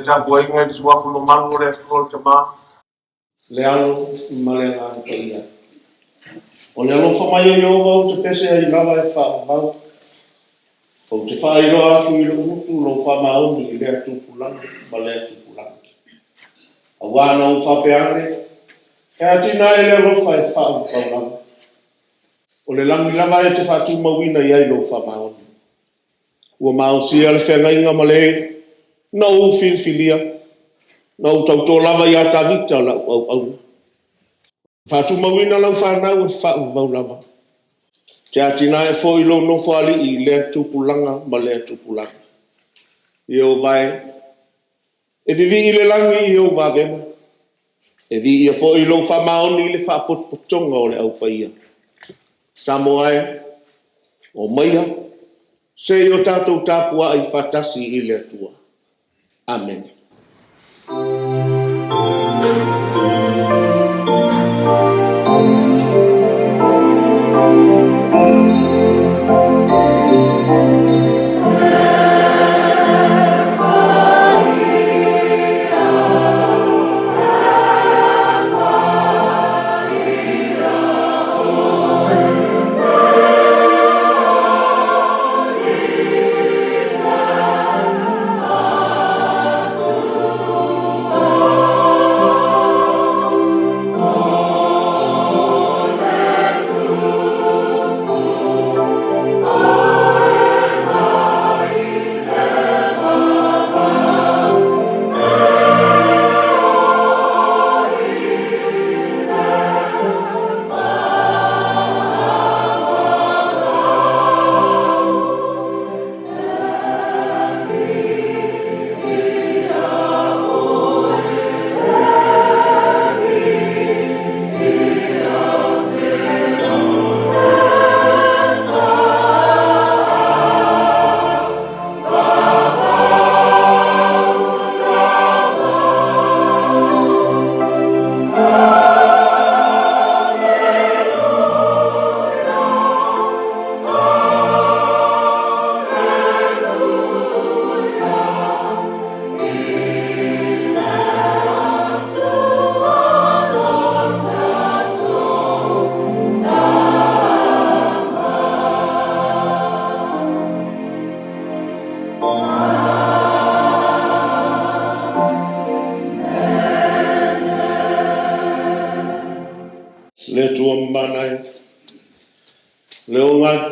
tapu ai ngai sua fu mango le tol te ma le alo male ngā ia. O le alo whamai o wau te pese ai rawa e whao. O te whaero aku i lo utu lo whamaoni i lea tupulanga, ma lea tupulanga. A wana o whapeane, e atina e lea rofa e whao kaulanga. O le langi langa e te whatu mawina i ai lo whamaoni. Ua maosia le whengainga ma le na u filfilia, na u tauto lava i ata vita la au. Whatu mawina lau whanau e whao mau lava. Te atina e fo i lo no whali i lea tupulanga ma lea tupulanga. I o vai, e vivi i le langi i o vavema. E vi i fo i lo whamaoni i le whapotonga o le au paia. Samoa e, o maia, se i o tātou tāpua i whatasi i lea tua. Amen.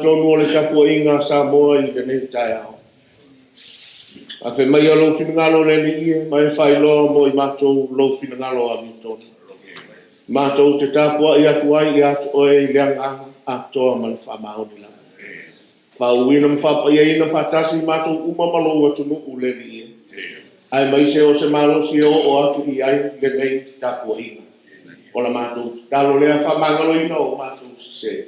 Tonu o le tapu inga Samoa i le nei tai au. A whi mai a lo finangalo le ni ia, mai whai loa mo i mātou lo finangalo a mitoni. Mātou te tapua i atu ai i atu oe i leanga atoa ma le whamaoni la. Whauina ma whapa ia ina whatasi mātou uma malo atu nuku le ni ia. Ai mai se o se malo si o atu i ai le nei tapua inga. O la mātou talo lea whamangalo ina o mātou se.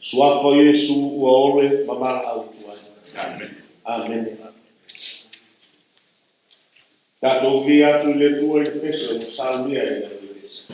Suafa Yesu ua ole mamara au tuai. Amen. Amen. Tātou vi atu le tua i pese o salmia i le Uelese.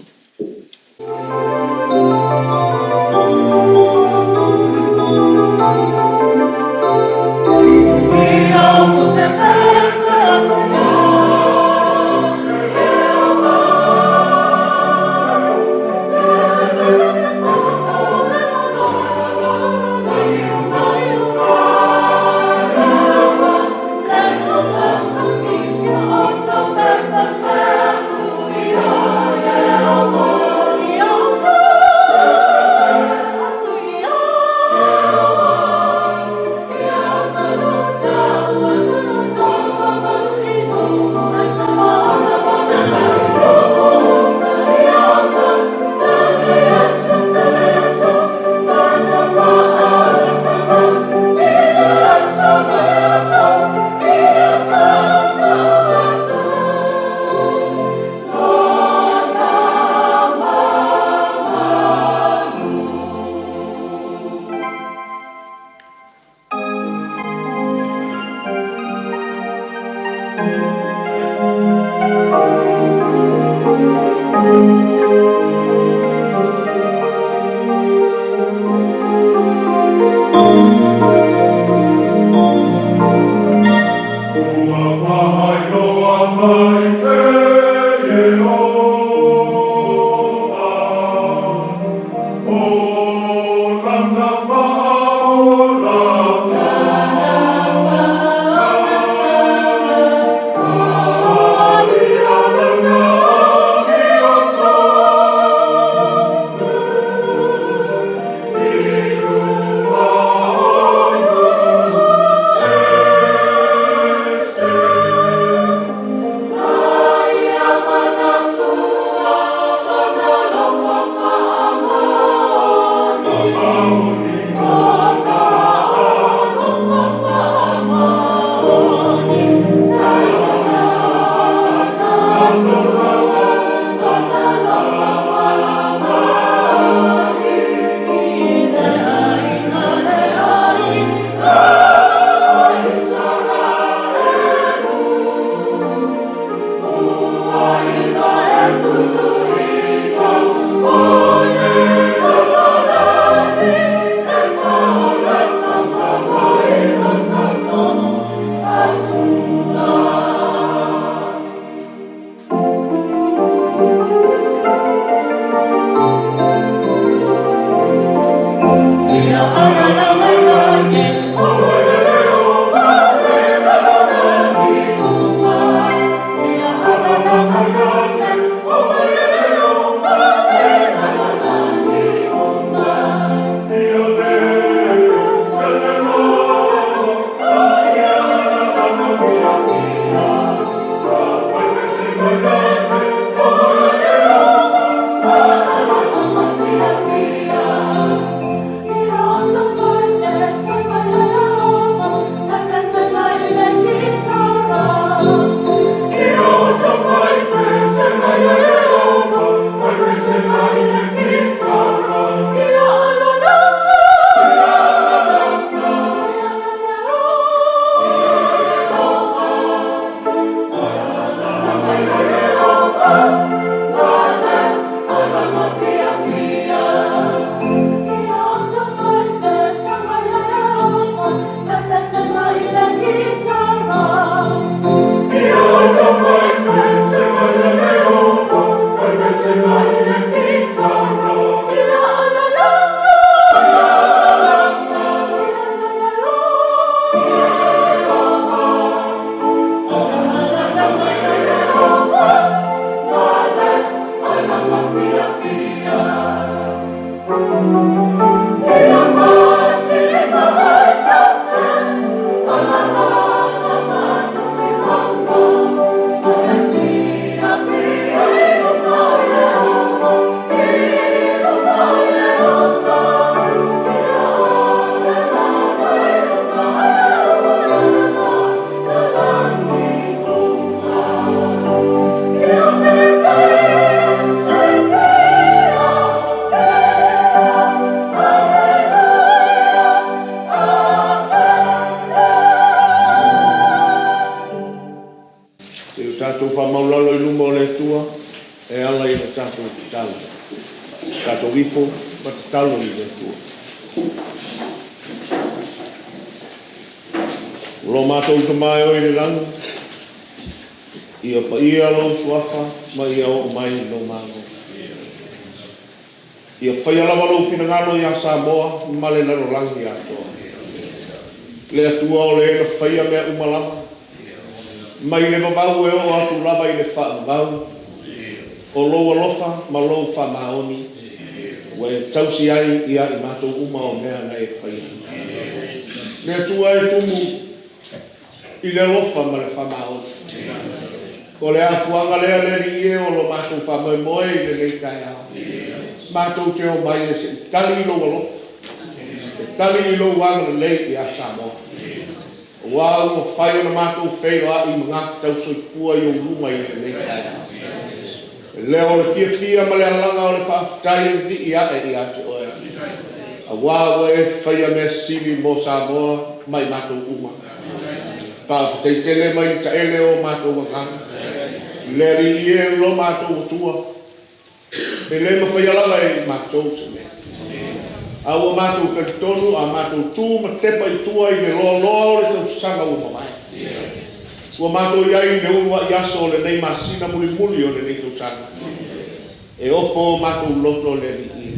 e ala i na tātou ki tau. Tātou ipo, ma te talo i le tua. Lo mātou te mai o i le langa, ia pa ia lo suafa, ma ia o mai no mātou. Ia whai alawa lo pina ngano i a Samoa, ma le nano langi atoa. Le atua o le ena whai a mea umalama, mai le mabau e o atu lava i le wha ngau, o lo alofa, ma lo wha maoni, wa e tausi ai ia i mātou uma o mea na e whai. Le atua e tumu, i le lofa ma le wha maoni. Ko le afuanga lea le ri e o lo mātou wha moimoi i le nei kai ao. Mātou te o mai e se tali i lo alofa. E tali i lo wanga le lei i a Samoa. Wau mo whai o na mātou whero a i mga tau soi pua i o luma i le nei kai ao. Leo le fia ma le alanga o le whaafitai di i ate i ate oe. A wau e whai a mea sili mo Samoa mai mātou uma. Whaafitai tele mai ta ele o mātou wakanga. Le ri e lo mātou tua. E le ma whai alanga e mātou se mea. A ua mātou katitonu a mātou tū ma tepa i tua i le loa loa o le tau sanga uma mai. Ua mātou iai ne urua i aso o le nei masina muli muli o le nei tau sanga. E opo mātou loto le ri i.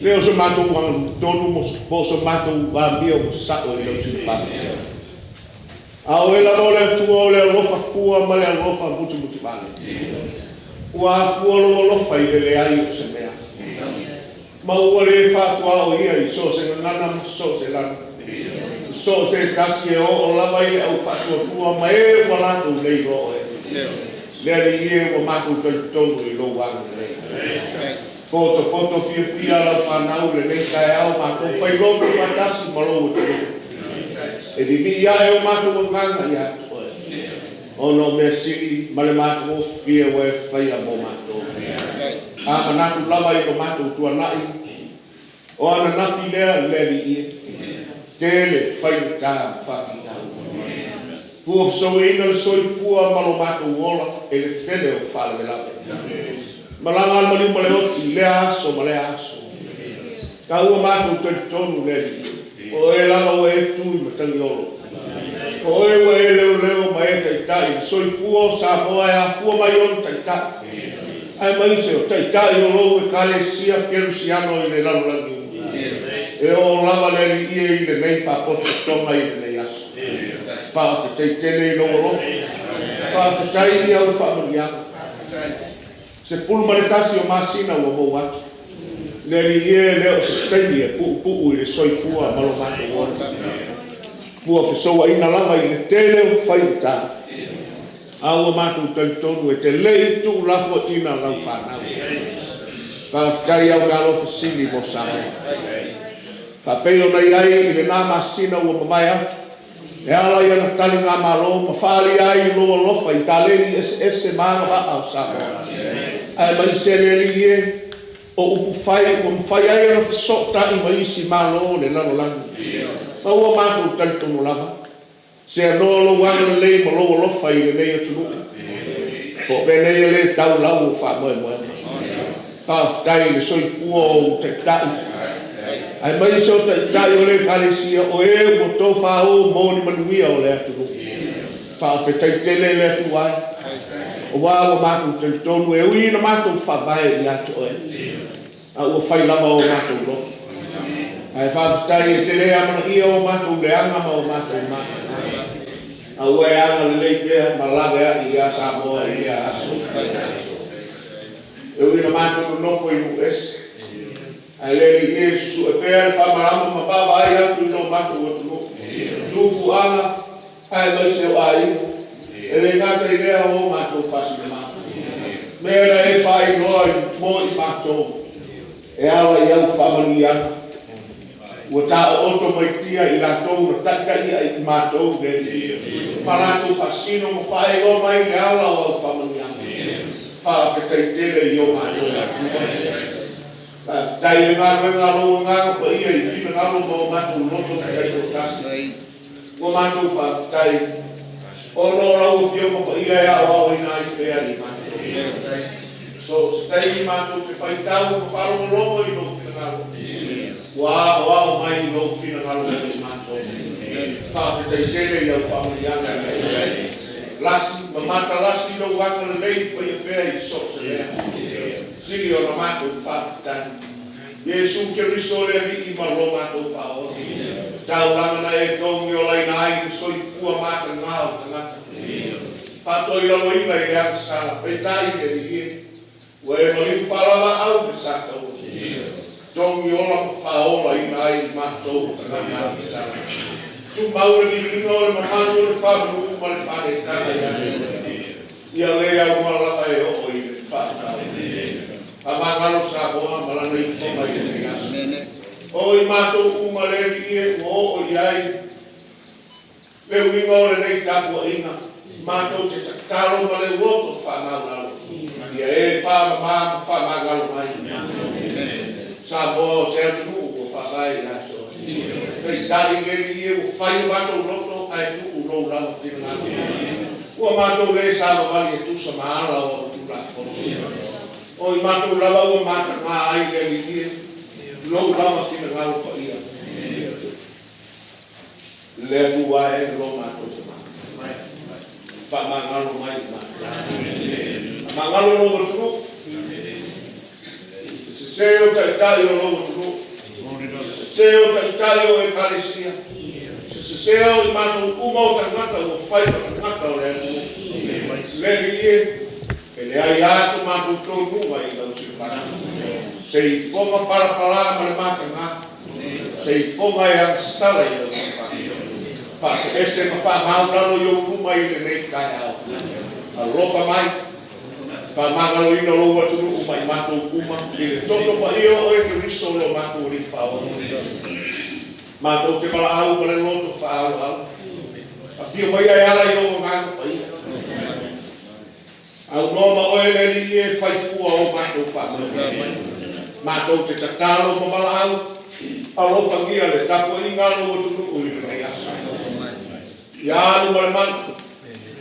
Leo se mātou wang tonu mo so mātou wambia o sako i lau sipaka. A o ela no le tua o le alofa fua ma le alofa muti vale. Ua fua lo alofa i le ai o se mea. Ma ua le whatua o ia i so se ngana ma so se lana. So se kasi e o lava i au whatua tua ma e walato nei ro e. Lea li ie o mātou tonu i lo wanga nei. Poto fia la whanau le nei kai au mātou whai loto matasi ma lo o tonu. E di mi ia e o mātou nganga ia. O no me siri ma le mātou fia we whaia mo mātou. A manatu lava i o mātou tua nai. O ana nafi lea le li ie. Tele whai tā whaki tau. Fua so ina le soi fua ma lo mātou wola e le whele o whale le lape. Malanga al mali ma le oti le aso ma le aso. Ka ua mātou tonu le li ie. O e langa o e tui ma tangi olo. O e wa e leo ma e taitai. Soi fua o Samoa e a fua mai on taitai. Ai mai se o taitai o Lotu Ekalesia Metotisi i le lalulangi. E o lava le li ie i le nei whapoto tonga i le nei aso. Whaafetai tele i longo lofu. Whaafetai i au whaamaniaka. Se pulu maritasi o masina ua mou atu. Le li ie leo se teini e puu i le soi pua malo matu wata. Pua fesoa ina lava i le tele o whaita. Aua matu talitonu e te lei tu lafo ina lau whanau. Whaafetai au ngalo fasini mo Samoa. Ka peo nei ai i le nā masina ua mamai atu. E ala i ana tali ngā malo, ma whaali ai i loa lofa i tā leli ese māna wa au Samoa. Ai mai se leli ie, o upu whai, ua mwhai ai ana whisota i mai isi malo le lano langi. Ma ua mātou talitonu lava. Se anoa lo wanga lei ma loa lofa i le nei atunu. Ko penei e le tau lau o wha moe moe. Whaaftai le soi fua o te tai. Ai mai so tai o le Ekalesia o e mo to fa o mo ni manuia o le atu. Fa fe tai tele le atu ai. O wa o matu te tonu e ui na matu fa vai i atu e. A o fai lava o matu lo. Ai fa tai e tele amana ia o matu le anga ma o matu matu. A o e anga le leipea ma lave a i a Samoa i a aso. E ui na matu no foi Uelese. Ale Yesu e pea fa marama ma baba ai atu no matu o tuno. Lufu ala ai mai se ai. Ele ngata i lea o matu fasi ma. Mera e fai noi mo i matu. E ala i au famani ana. Ua ta o oto mai tia i la tou na taka ia i matu geni. Malatu fasino mo fai o mai le ala o au famani ana. Fa fetai tele i o matu. Tai le ngā lo ngā pa ia i whina ngā lo mō mātou loto kai o kasi. Mō mātou whaafitai. O no rau o whio pa ia e au au i nā i pēa ni mātou. So se tai mātou te whaitau ko wharo lomo I no whingalo. Wao mai no whingalo e mātou. Whawhetai tene I au whamurianga. Lasi, mamata lasi no wanga lei whai a pēr I so se lea. Siri o na mātou whawhetani. Yesu ke riso le vi I malo mātou whao. Tau langa na e tongi o lai na ai soi fua mata ngāo tangata. Whatoi lau ina I rea sala. Peitai e rie. Ue maliu whalawa au me sātau. Tongi ola whaola ina ai mātou tangata sala. Tu maure ni ringa o le mamanu o le whamu uma le whane tanga Ia lea umalaka e o I le whātau. A mangalo Samoa malana I toma I le asu. O I mātou uma le rie o I ai. Leu inga o le nei tapua ina. Mātou te talo ma le loto whanau. Ia e whamamama whamagalo mai. Samoa o se atu o whakai ato. Kei tari ngeri e o whai mātou loto ai tu o rau rau tina ngātou. Ua mātou le sama mali e tusa maala o tūra whono. O I mātou lawa ua māta ngā ai ngeri e rau rau tina ngātou pa ia. Le tua e lo mātou te mātou. Whamagalo mai mātou. Mangalo logo tunu. Se seo ka Italia logo tunu. Se seo ka Italia Ekalesia. Se seo I mātou uma o tangata o whai o tangata o lea tunu. Lea ie. E le ai aso mātou tō nunga I lau sirpana. Se I fonga parapala ma le māta ngā. Se I fonga e angsala I lau sirpana. Whaka ese ma whamaurano I o numa I le nei kai au. A ropa mai. Whamagalo ina loa tunu umai mātou kuma. Le toto pa io o e ke riso lo mātou ri whao. Mātou te mala au ma le loto whao au. A whio mai ai ala I o ngāko pa ia. Au noma o e le li e whai fua o mātou whao. Mātou te tatalo ma mala au. A lo whangia le tapo I ngalo o tunu o I rei asa. Ia anu ma le mātou.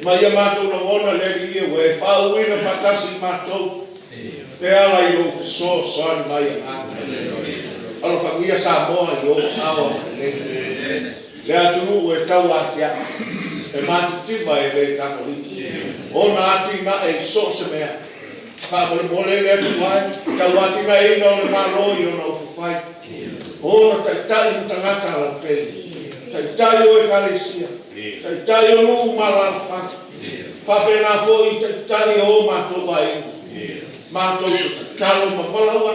Mai a mātou na ngona le rie we whau ina whatasi mātou. Te ala I lo fiso soan mai a ngātou. Alo whangia Samoa I o awa le atunu e tau atia. E mātou tima e le kakoli. O na ati na e so se mea. Whamole mole le atu mai. Tau ati na e na o le māloi o na upufai. O na taitai ni tangata ala pēni. Taitai o Ekalesia. Taitai o nuu malawha. Whapena fo I taitai o mātou ai. Mātou talo mawhalaua.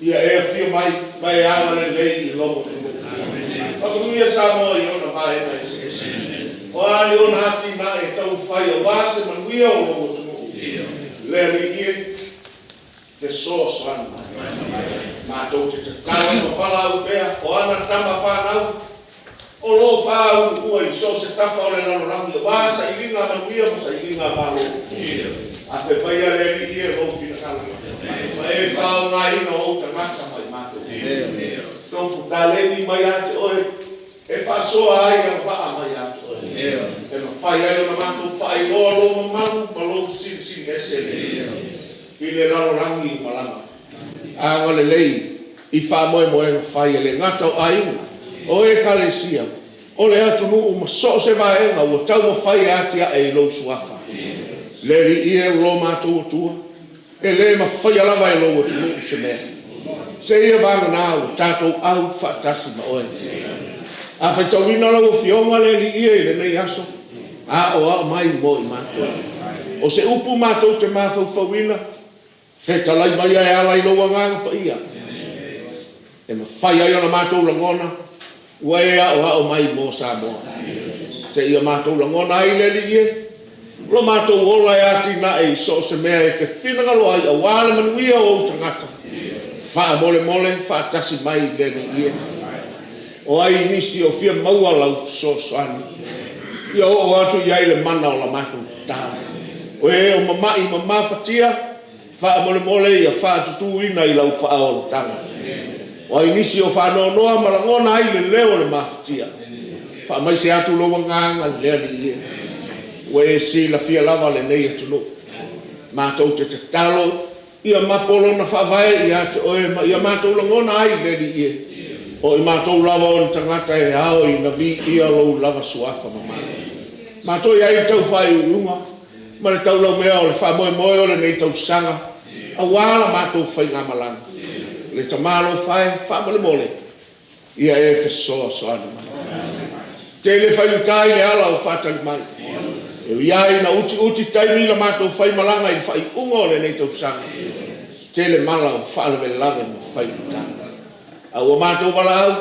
Ia e whio mai awa le lei I logo tunu. Whakamuia Samoa I ona mai mai se. O ali o na ati na e tau whai o wāse manuia o logo tunu. Le li ie te soso anu. Mātou te talo mawhalau pēa. O ana tama whanau. O lo whau ua I so se tafa o le lalorangi. Wāsa I ringa manuia masa I ringa malo. A te paia le li ie lo pina kala. Ma e whau ngā ina o ta mata mai mātou. Tōku tā lewi mai ate oe. E whasoa ai a paa mai ate oe. E ma whai ai o na mātou whai loa lo ma manu ma lo sin ese le. I le lalorangi malama. A ngale lei I wha moe whai e le ngata o ainga. O Ekalesia, o le atu nuu ma so se vaenga ua tau ma whai atia e lo suafa. Le li ie lo mātou tua, e le ma whai alawa e lo atu nuu se mea. Se ia vanga nā ua tātou au whaatasi ma oe. A whai tau ina lau fionga le li ie le nei aso, a o a mai mo I mātou. O se upu mātou te māwhau whauina, whetalai mai ai ala I loa nganga pa ia. E ma whai ai ona mātou langona, ua e o mai mo Samoa. Se ia mātou langona ai le li ie. Lo mātou ola e ati na e so se mea e ke whinangalo ai a wāle manuia o tangata. Wha mole wha tasi mai le li ie. O ai nisi o fia maua lau so soani. Ia o atu iai le mana o la mātou tā. O e o mamai mawhatia, wha mole ia wha tutu ina I lau wha o tanga. O inisi o whanau noa malangona ai le leo le mawhatia. Wha mai se atu loa nganga lea li ie. O e si la fia lava le nei atu no. Mātou te talo, ia mapolo na whawai, ia mātou langona ai leri ie. O i mātou lava o ni tangata e hao i na vi ia lou lava suafa ma mātou. Mātou ia i tau whai unga, ma le tau lau mea o le Moimoi o le nei tau sanga, a wala mātou whai ngā malanga. Le ta malo whai, whamale mole, ia e whesoa soani mai. Te le whai utai le ala o whatali mai. E iai na uti taimi la mātou whai malanga i whai unga o le nei tau sanga. Te le mala o whaale me lave ma whai utai. A ua mātou wala au,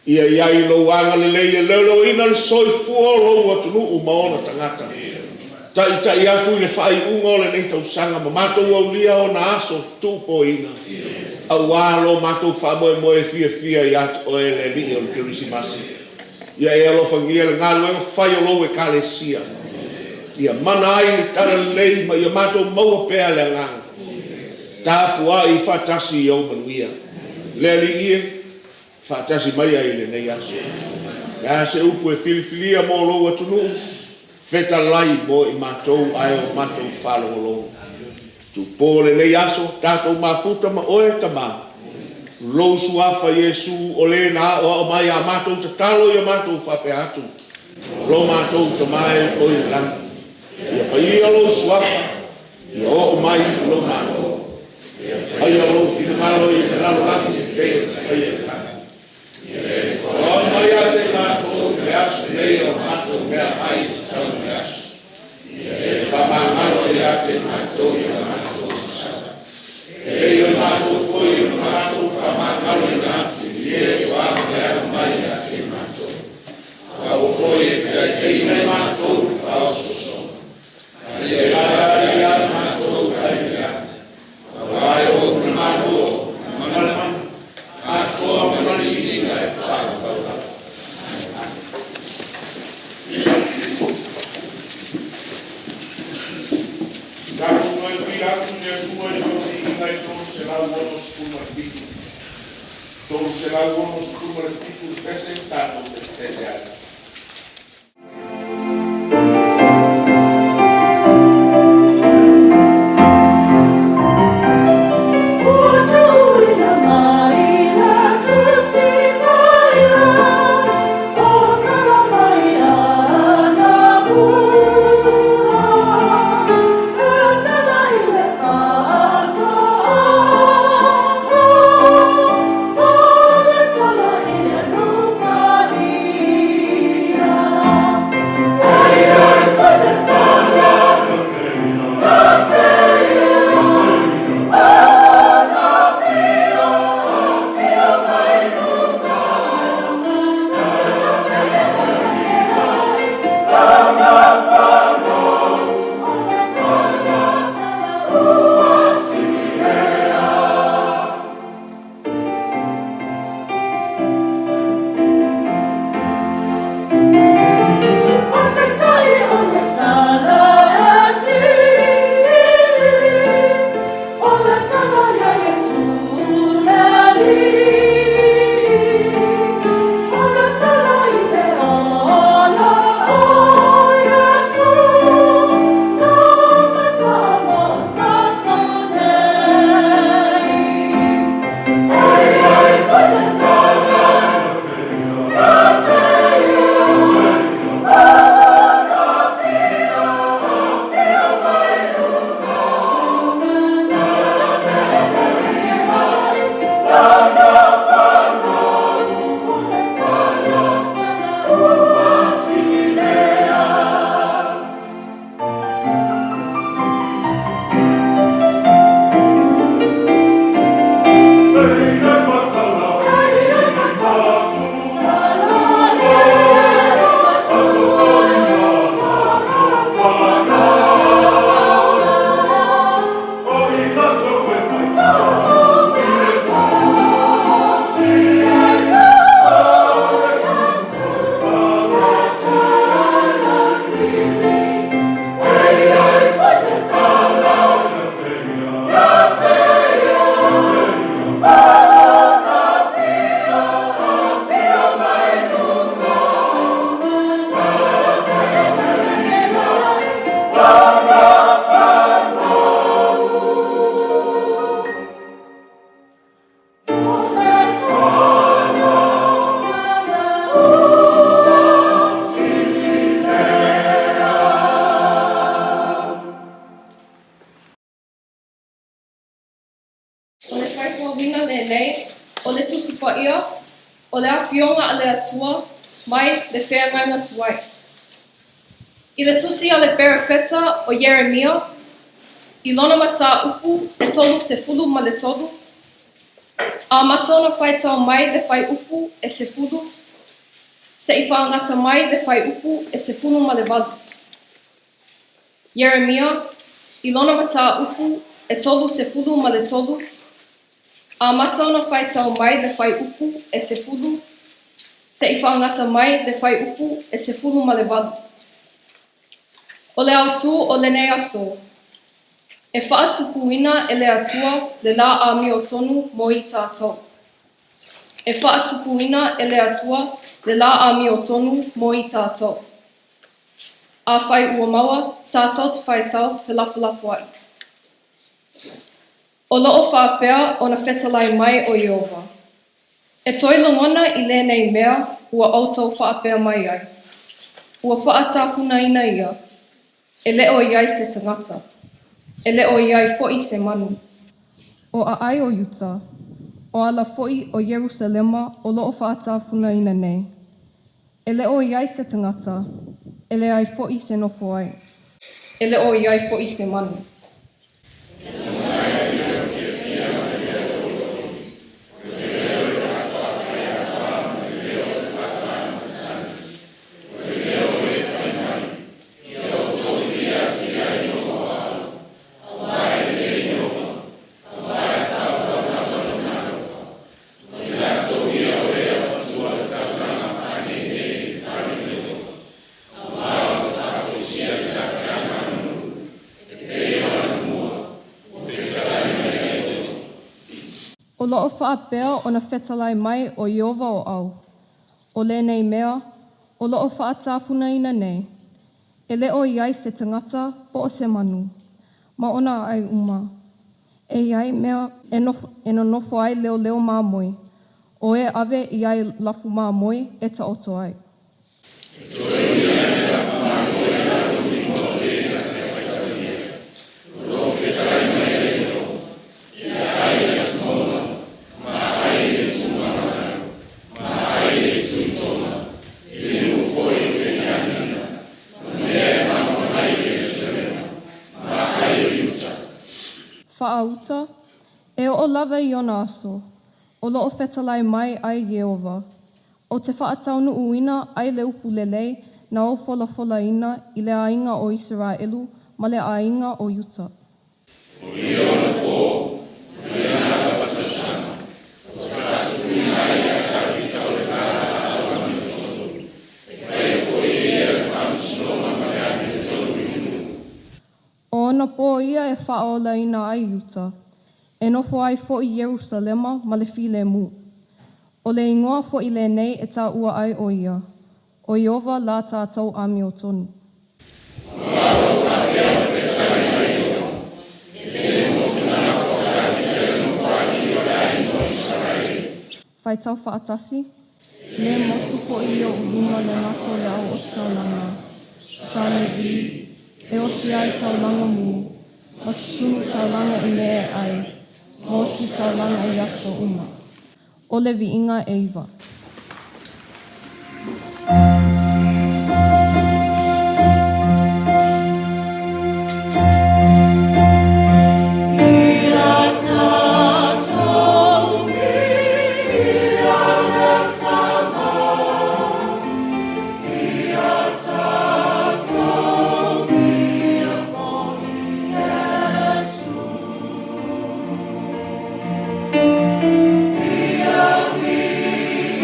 ia iai lo anga le leia leo ina le soi fua lo atunu u maona tangata. Tai atu i le whai unga o le nei tau sanga, ma mātou au lia o na aso tūpo ina. A walo mātou Moimoi fia i atu o ele ni o le Kirisimasi. Ia e alofangia le ngā luenga whai o Lotu Ekalesia. Ia mana ai le tala lei, ma ia mātou maua pēa le nganga. Tāpua i whatasi i au manuia. Le aligie, whatasi mai ai le nei aso. Ia se upu e filifilia mo lou atunu, feta lai mo i mātou ai o mātou whalo o lou. Tu pōle nei aso, tātou mafuta ma oe tama. Lou suafa Yesu o le na o mai a mātou te talo i a mātou whape atu. Lo mātou te mai o i lang. Ia pa ia lou suafa, ia o mai lo mātou. Ai a lou ki ngalo i lalo laki te ai e kaka. O mai a te mātou me asu nei o mātou mea ai sau me asu. E whamangalo i a te mātou i a mātou sana. E o mātou foi o mātou whamangalo i ngāti i e o a mea mai a te mātou. A o foi e te i me mātou whaosu sona. Ai e ai a mātou ai a. Ai o na mātou, manama, a soa manani i nga e whakapau. Tāku mai pira aku ne kua i o i ngai tōru se lau ono skuma piku. Tōru se lau ono skuma piku pese tātou te pese ai. O le whaitau wina le nei, o le tusi paia, o le awhionga a le atua, mai le whengainga tuai. I le tusi a le berefeta o Yeremia, I lona mata upu e tolu se fulu ma le tolu, a matona whaitau mai le whai upu e se fulu, se I whaangata mai le whai upu e se fulu ma le walu. Yeremia, I lona mata upu e tolu se fulu ma le tolu, a matona whaitau mai le whai upu e se fulu, se I whaangata mai le whai upu e se fulu ma le walu. O le autu o le nei aso, e whaatupuina e le atua le la a mio tonu mo I tātou. E whaatupuina e le atua le la a mio tonu mo I tātou. A whai ua maua, tātou te whaitau he lafalafu ai. O loo whapea o na whetalai mai o Iova. E toilongona I le nei mea ua outou whapea mai ai. Ua whaatapuna ina ia, e leo iai se tangata. E leo iai fo'i se manu. O a ai o Utah, o ala fo'i o Jerusalema o loo whaatapuna ina nei. E leo iai se tangata, e le ai fo'i se nofo ai. E leo iai fo'i se manu. O loo whaapea o na whetalai mai o Iova o au. O le nei mea, o loo whaatawhuna ina nei. E leo iai se tangata po o se manu. Ma ona ai uma. E iai mea e no nofo ai leo leo māmoi. O e ave iai lafu māmoi e ta oto ai. Whaauta, e o lava I ona aso, o loo whetalai mai ai Jeova. O te whaataunu uina ai le upu lelei na o fola ina I le ainga o Israelu ma le ainga o Utah. O ona po ia e whaola ina ai Utah, e nofo ai fo I Jerusalema ma le file mu. O le ingoa fo I le nei e tā ua ai o ia. O Iova la tātou ami o tonu. Whaitau whaatasi, le motu fo I o ulima le ngako le au o saulanga. Sauniga e o si ai saulanga mu, o sunu saulanga I me ai, o si saulanga I aso uma. O le viinga e iwa. We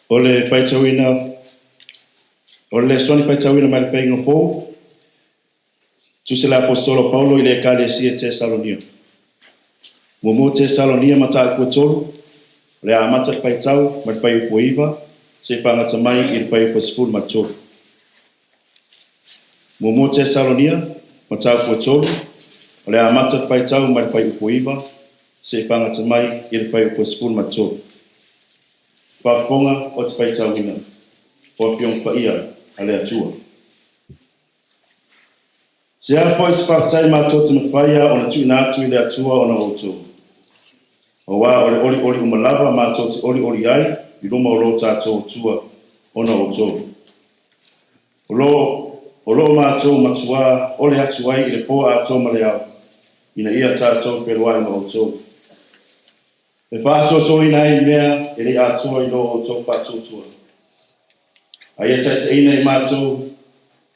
O le paitauina, o le soni paitauina mai le peinga fōu, tu se la apostolo Paula i le Ekalesia Tesalonia. Mo Tesalonia mata kua tolu, le a mata paitau, mai pai upo iwa, se whangata mai i le pai upo sifuru matolu. Mo Tesalonia mata kua tolu, le a mata paitau, mai pai upo iwa, se whangata mai i le pai upo sifuru matolu. Whafonga o te paitauina, o piong paia, ale atua. Se a foi se whaktai mātou te mawhaia o na tui nātu i le atua o na outou. O wā ori umalava mātou te ori ai, i ruma o lo tātou atua o na outou. O lo mātou matua ole atu ai i le poa atou maleau, ina ia tātou peruai na outou. E whātou ina i mea, e le atua i lo outou whātou tua. Aia tete ina i mātou,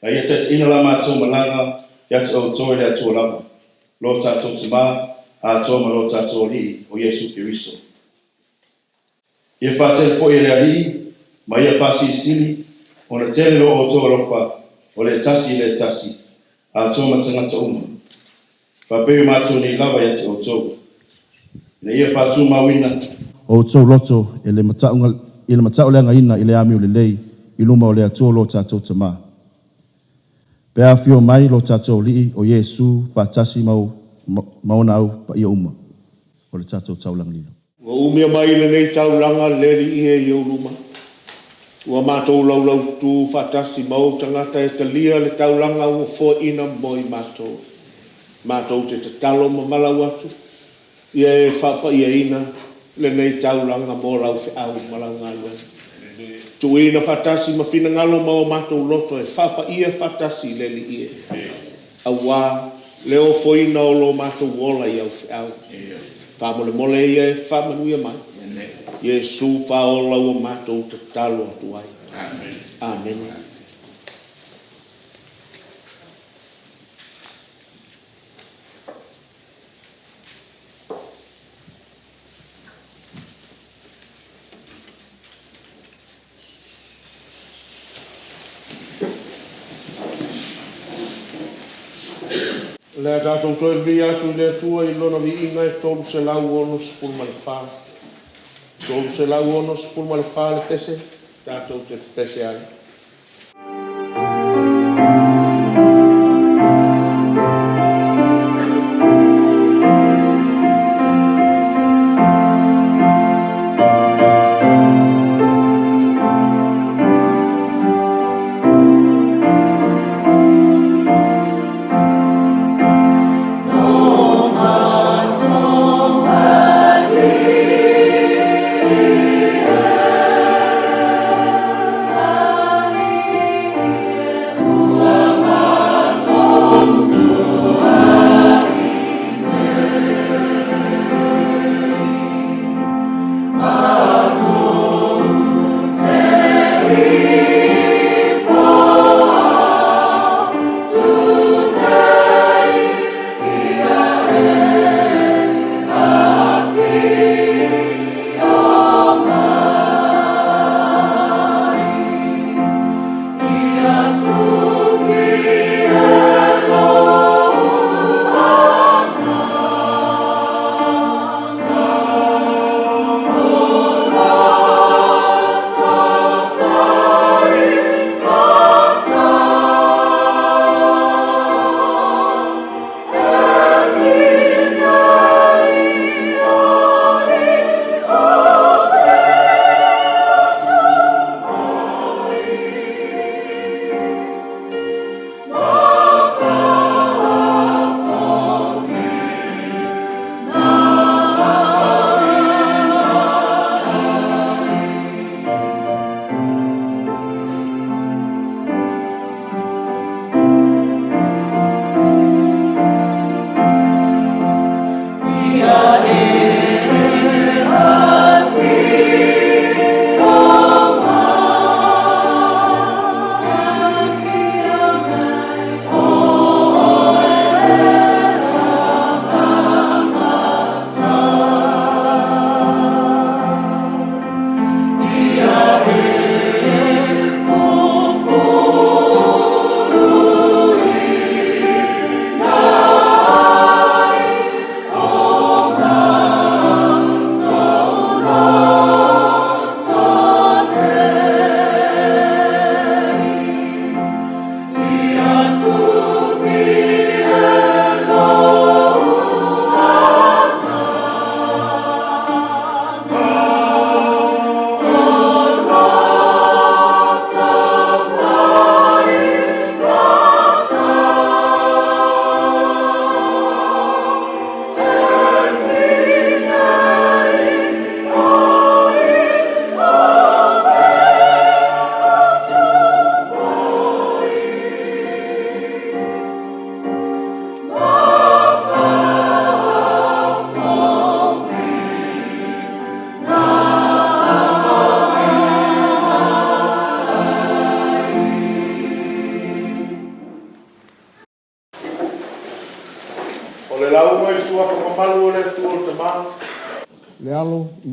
aia tete ina la mātou malanga, Yats o toi le atua lava. Lo tātou te mā, a tō ma lo tātou li o Yesu Kiriso. Ia whātere po i le ali, ma ia pāsi i sili, o na tere lo o tō ropa, o le tasi le tasi, a tō ma tangata uma. Whapeu mātou ni lava yate o tō. Le ia whātou mawina. O tō loto, e le matau leanga ina i le ami o le lei, i luma o le atua lo tātou te mā. Pea fio mai lo tātou li o Yesu whātasi maona au pa ia uma. O le tātou taulang lino. Wa umia mai le nei taulanga leri ie i uluma. Ua mātou lau tu whātasi mau tangata e talia le taulanga ua fo ina moi mātou. Mātou te talo ma malau atu. Ia e whapa ia ina le nei taulanga mo lau fe au malau ngalua. Tuina fatasi ma fina ngalo ma o mātou loto e whapa ia fatasi le li ie. Awa leo foina o lo mātou wola i au au. Whamole mole ia e whamanuia mai. Yesu whaola o mātou te talo atu ai. Amen. Le tātou toi vi atu le tua i lona vi inga e tolu se lau ono sepul ma le whā. Tolu se lau ono sepul ma le whā le tese, tātou te pese ai. Ah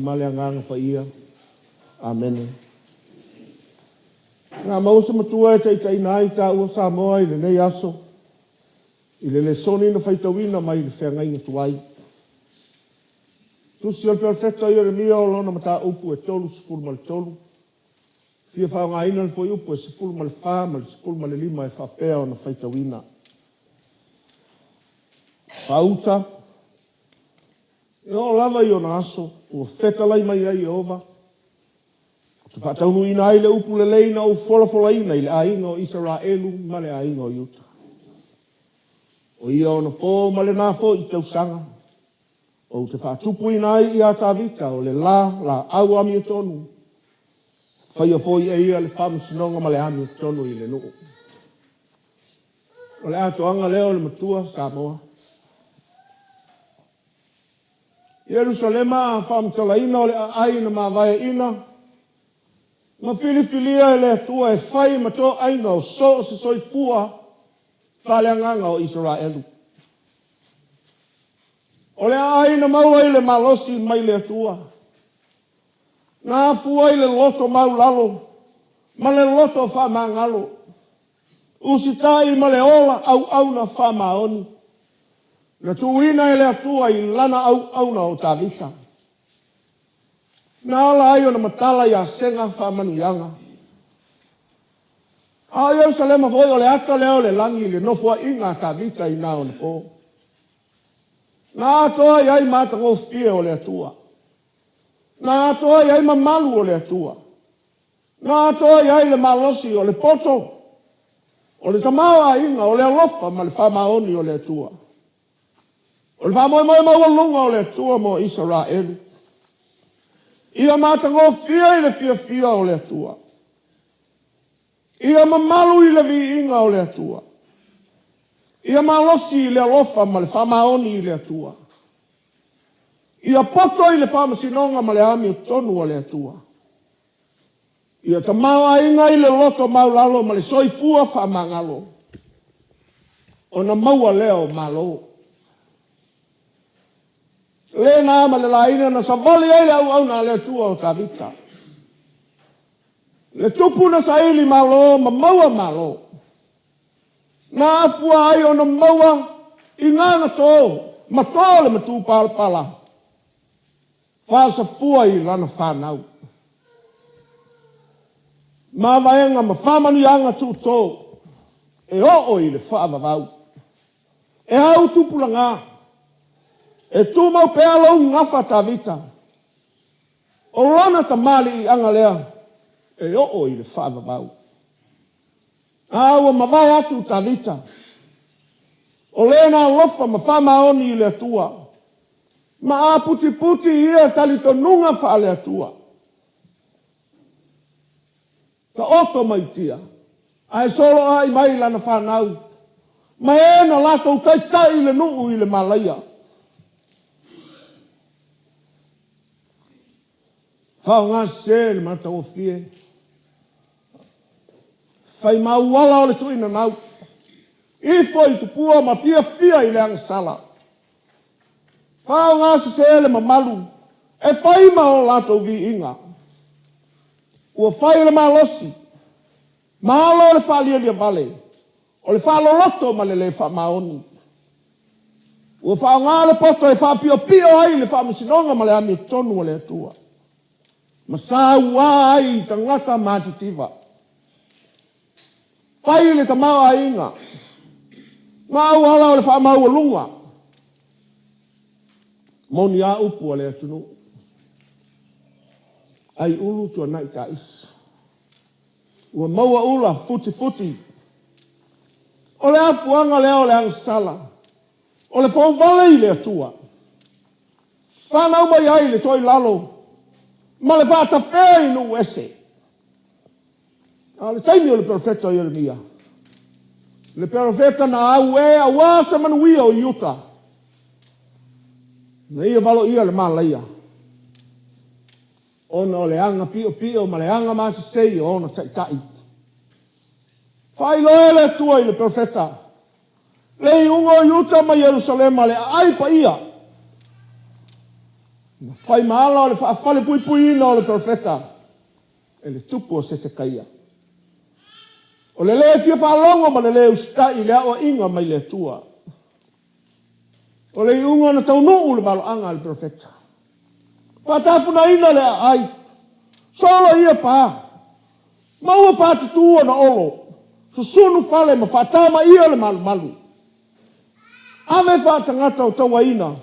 ma le anganga pa ia. Amen. Ngā mausa matua e teitai nai ta ua Samoa i le nei aso. I le soni na whaitawina mai le whengai ngā tuai. Tusi al perfecta i Jeremia o lona mata upu e tolu sipulu ma le tolu. Fia whao ngā ina le foi upu e sipulu ma le wha ma le sipulu ma le lima e whapea o na whaitawina. Whauta. E o lava i o na aso. Ua whetalai mai ai ova. Tu whataunu ina ai le upu le leina o wholafola ina i le ainga o Israelu ma le ainga o Iuta. O ia o na pō ma le nāfo i tau sanga. O te whatupu ina ai i a tāwika o le la au ami o tonu. Whaia fōi e ia le whamusinonga ma le ami o tonu i le nuu. O le atoanga leo le matua Samoa. Jerusalema whamutala ina o le aina ma vai ina. Ma filifilia e le atua e whai ma tō aina o so se soi fua whaleanganga o Israelu. O le aina maua i le malosi mai le atua. Nā fua i le loto mau lalo, ma le loto whamangalo. Usitai ma le ola au na whamaoni. Na tuina e le atua i lana au na o tāwika. Nā ala ai o na matala i a senga whamanuianga. A Jerusalema foi o le ata leo le langi le nofua inga tāwika i nā o na pō. Nā atoa i ai mātango fie o le atua. Nā atoa i ai mamalu o le atua. Nā atoa i ai le malosi o le poto. O le tamawa inga o le alofa ma le whamaoni o le atua. O le whamoimoi maualunga o le atua mo Israelu. Ia mātango fia i le fia o le atua. Ia mamalu i le vi inga o le atua. Ia malosi i le alofa ma le whamaoni i le atua. Ia poto i le whamasinonga ma le ami o tonu o le atua. Ia tamawa inga i le loto maulalo ma le soifua whamangalo. O na maua leo malo. Le nā ma le laina na savali ai le au na le atua o tāwika. Le tupu na saili malo ma maua malo. Nā fua ai o na maua i ngana tō. Ma tō le matu pala. Whasa fua i lana whanau. Mā vaenga ma whamanu anga tū tō. E o i le whaavavau. E au tupula ngā. E tū mau pēa lau ngafa tāwita. O lona ta mali i anga lea. E o i le whaavavau. Aua ma vai atu tāwita. O lena lofa ma whamaoni i le atua. Ma a puti ia talito nunga wha le atua. Ka oto mai tia. Ai solo ai mai lana whanau. Ma e na lato tai le nuu i le malaya. Whao ngā se le mata o fie. Whai mau wala o le tuina nau. I foi tu pua ma fia i le angasala. Whao ngā se le mamalu. E whai ma o lato vi inga. Ua whai le malosi. Malo le whalia lia vale. O le whalo loto ma le whamaoni. Ua whao ngā le poto e whapio ai le whamasinonga ma le ami tonu o le atua. Masau ai tangata mātitiva. Whai le tamau a inga. Mau hala o le whamau a lunga. Moni a upu a le atunu. Ai ulu tua nai ka isa. Ua maua ula futi. O le afuanga leo le angsala. O le whauwale i le atua. Whanau mai ai le toi lalo. Ma le whata whea i nu ese. Le taimi o le profeta Jeremia. Le profeta na au e a wasa manuia o Iuta. Na ia valo ia le malaia. Ona o le anga pio ma le anga masi sei o ona tai. Whai loe le tua i le profeta. Le ungo Iuta ma Jerusalema le aipa ia. Fai maala o le whaafale pui pui ina o le profeta. E le tupu o se te kaia. O le lea fia whaalongo ma le lea ustai lea o inga mai le tua. O le iunga na tau nuu le malo anga le profeta. Whaatapuna ina lea ai. Solo ia pā. Maua pātutua na olo. Susunu whale ma whaatama ia le malu malu. Ame whaatangata o taua ina.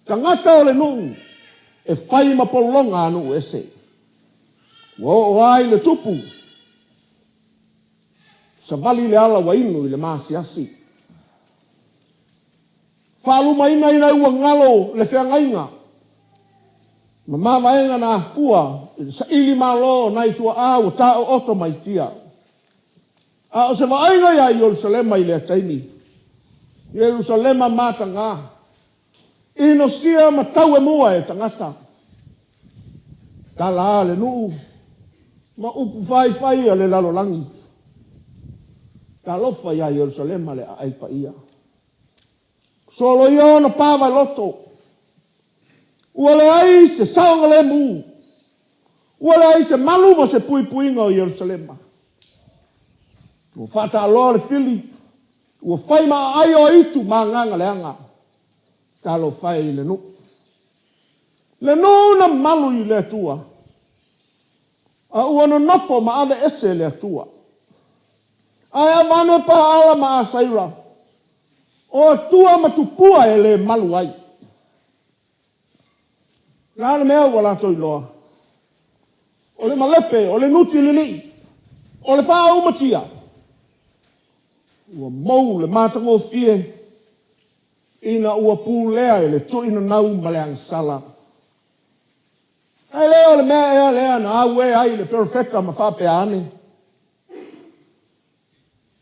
Tangata o le nuu. E whai ma polonga anu Uelese. O ai le tupu. Sa vali le ala wa inu i le maasiasi. Whaaluma ina ua ngalo le whiangainga. Ma mawaenga na afua. Sa ili malo nai tua o tao oto mai tia. O se waainga ia i Jerusalema i le ataini. Jerusalema matanga. Ino sia ma tau e mua e tangata. Kala le nuu. Ma upu fai a le lalolangi. Kalofa ia Jerusalema le aipa ia. Solo ia na pāwai loto. Ua le ai se saonga le mu. Ua le ai se malu ma se pui puinga o Jerusalema. Ua whata aloa le fili. Ua whai ma ai o itu ma nganga le anga. Kalo whai le nu. Le nu na malu i le tua. A ua no nofo ma ave ese le tua. Ai avane pa ala ma asaira. O tua ma tupua e le malu ai. Nāna mea wala toi loa. O le malepe, o le nuti lili. O le wha umatia. Ua mou le mātango fie. Ina ua pūlea e le tuina nau ma le angsala. Ai leo le mea ea lea na awe ai le perfecta ma whape ane.